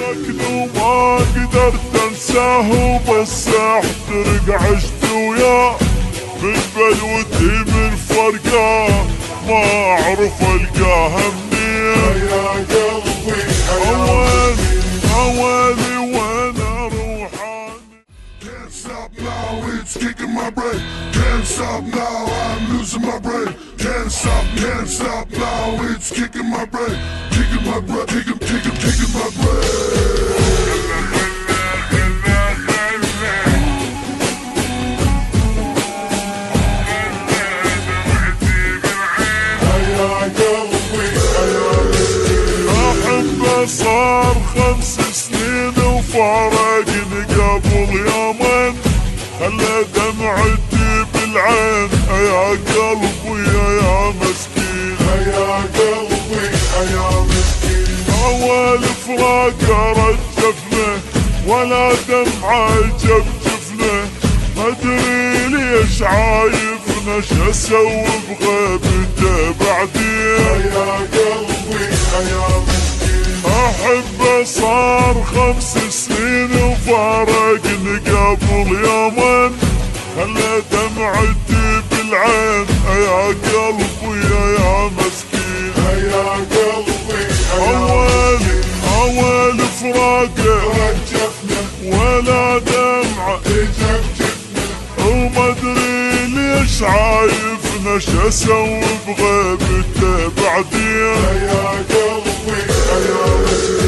لكن وما قدرت انساه وبس احترق عشت وياه من بلوتي من فرقاه ما اعرف القاها منين يا قلبي اوالي وانا روحاني. Can't stop now, it's kicking my brain. Can't stop now, I'm losing my brain. Can't stop now, it's kicking my brain. Kicking my brain, kicking my brain. صار 5 سنين وفارقني قبل يومين خلى دمعتي بالعين يا قلبي يا مسكين يا قلبي يا مسكين. اول فراق رجفنا ولا دمعة جفجفنا ما ادري ليش عايفنا شو اسوي بغيبته بعدين يا قلبي يا مسكين. احبه صار 5 سنين وفارقني قبل يومين خلى دمعتي بالعين يا قلبي يا مسكين يا قلبي اول فراقه رجفنا ولا دمعه جفجفنا وما ادري ليش عايفنا شو اسوي بغيبته بعدين يا قلبي يا مسكين.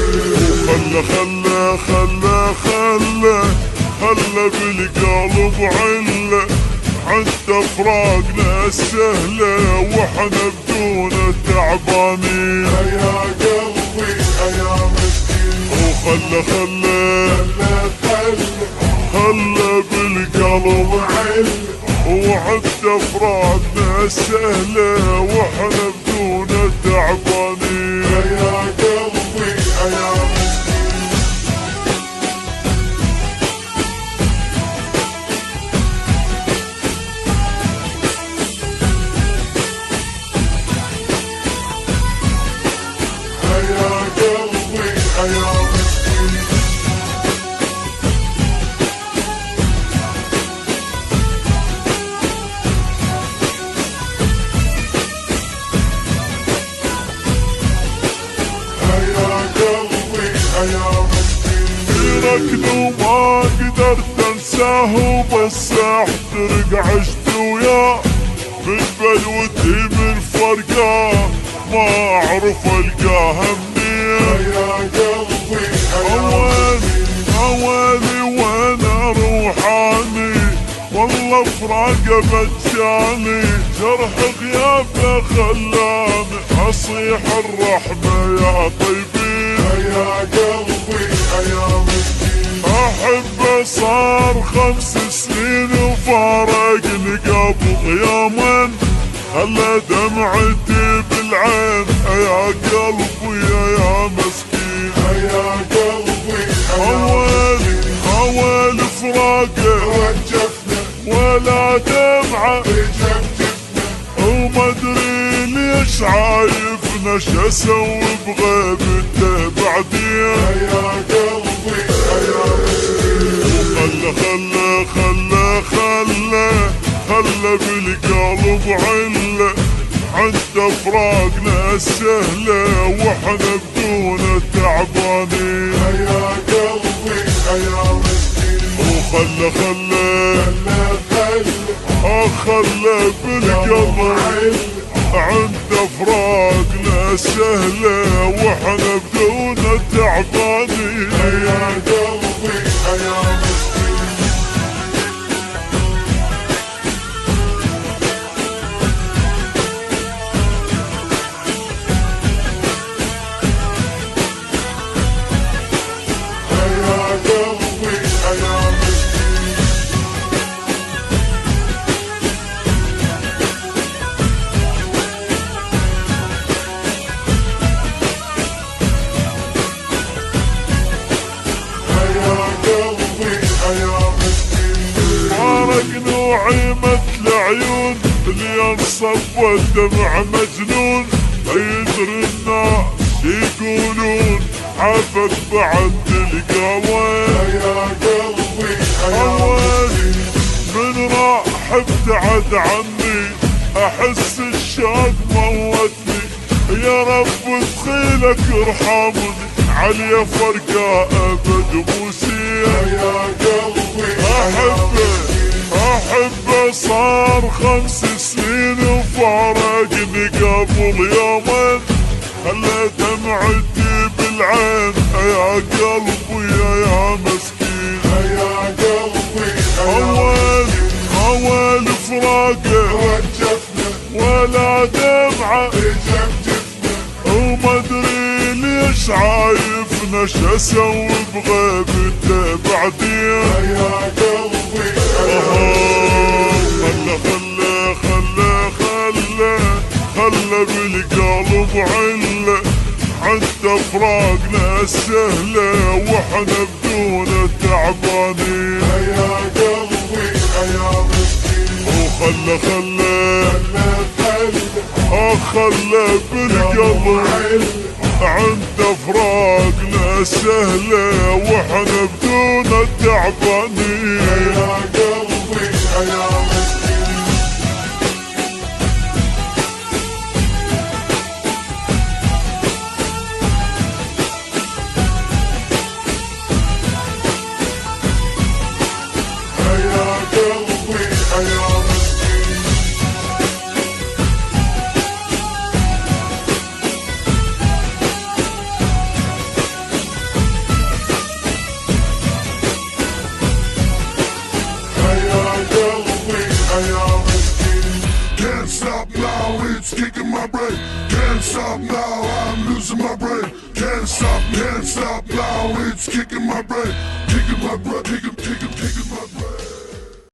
خلى بالقلب عله عند فراقنا السهله واحنا بدون تعبانين يا قلبي يا مسكين. خلى بالقلب عله وعند فراقنا السهله واحنا بدون تعبانين يا قلبي يا مسكين. يا قلبي يا مسكين. لكن وما قدرت انساه وبس احترق عشت وياه من بلوتي من فرقاه ما اعرف القاها منين يا قلبي اوالي وانا روحاني والله فراقه بجاني جرح غيابه خلاني اصيح الرحمه يا طيبين يا قلبي يا مسكين. احبه صار 5 سنين وفارقني قبل يومين خلى دمعتي بالعين يا قلبي يا مسكين يا قلبي اول فراقه رجفنا ولا دمعه جفجفنا وما ادري ليش عايفنا شو اسوي بغيبته بعدين يا قلبي يا مسكين. خلى بالقلب عله عند فراقنا السهله واحنا بدون تعبانين يا قلبي يا مسكين. خلى بالقلب عند فراقنا السهله واحنا بدون تعبانين يا قلبي يا مسكين. العيون اللي انصب والدمع مجنون، ما يدري الناس يقولون حبك بعد تلقى وين يا قلبي وين من راح ابتعد عني احس الشوق موتني يا رب دخيلك ارحمني علي فرقة ابد موسيقى يا قلبي احبه صار 5 سنين وفارقني قبل يومين خلى دمعتي بالعين يا قلبي يا مسكين يا قلبي اول فراقه وجفنا ولا دمعه جفنا وما ادري ليش عايفنا شو اسوي بغيبته بعدين يا قلبي خلى بالقلب عله حتى فراقنا السهله واحنا بدون تعبانين يا قلبي يا مسكين خلى بالقلب عند فراقنا سهلة واحنا بدون تعبانين يا قلبي يا مسكين يا قلبي يا مسكين Can't stop now, it's kicking my brain. Can't stop now, I'm losing my brain. Can't stop now, it's kicking my brain. Kicking my brain, kicking.